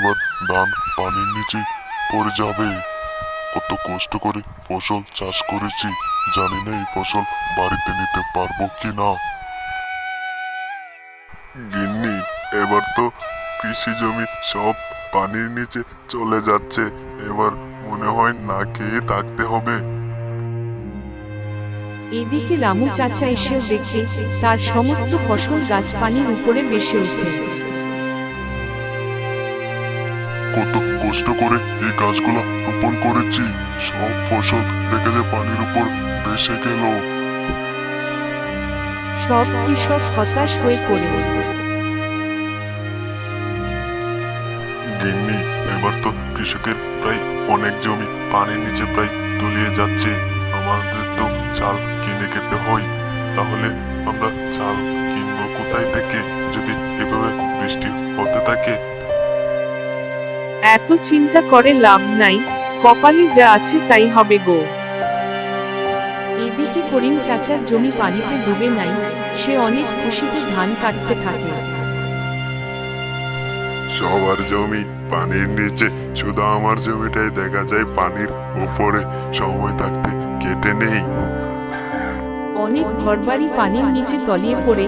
এবার ধান পানির নিচে পড়ে যাবে। কত কষ্ট করে ফসল চাষ করেছি, জানি না এই ফসল বাড়িতে নিতে পারবো কি না। গিন্নি, এবার তো কৃষি জমি সব পানির নিচে চলে যাচ্ছে। এবার মনে হয় না খেয়ে থাকতে হবে। এদিকে রামু চাচা এসেও দেখে তার সমস্ত ফসল গাছ পানির উপরে ভেসে ওঠে। কত কষ্ট করে এই গাছগুলো রোপণ করেছি, সব ফসল দেখে যে পানির উপর ভেসে গেল। সব কৃষক হতাশ হয়ে পড়ে। গিন্নি, এবার তো কৃষকের প্রায় অনেক জমি পানির নিচে প্রায় তলিয়ে যাচ্ছে। আমাদের তো চাল কিনে খেতে হয়, তাহলে আমরা চাল কিনবো কোথায় থেকে যদি এভাবে বৃষ্টি হতে থাকে? এত চিন্তা করে লাভ নাই, কপালে যা আছে তাই হবে গো। এদিকে করিম চাচার জমি পানিতে ডুবে নাই, সে অনেক খুশিতে ধান কাটতে থাকে। সবার জমি পানির নিচে, শুধু আমার জমিটাই দেখা যায় পানির উপরে। সময় থাকতে কেটে নেই। অনেক ঘরবাড়ি পানির নিচে তলিয়ে পড়ে।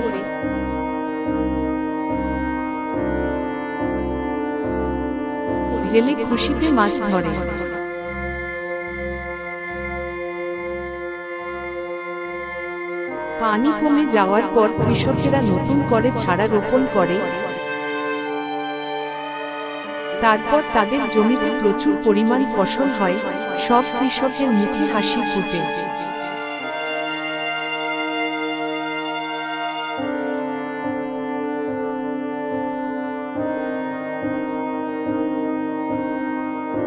জেলে খুশিতে মাছ ধরে। পানি কমে যাওয়ার পর কৃষকেরা নতুন করে চারা রোপণ করে। তারপর তাদের জমিতে প্রচুর পরিমাণ ফসল হয়, সব কৃষকের মুখে হাসি ফোটে।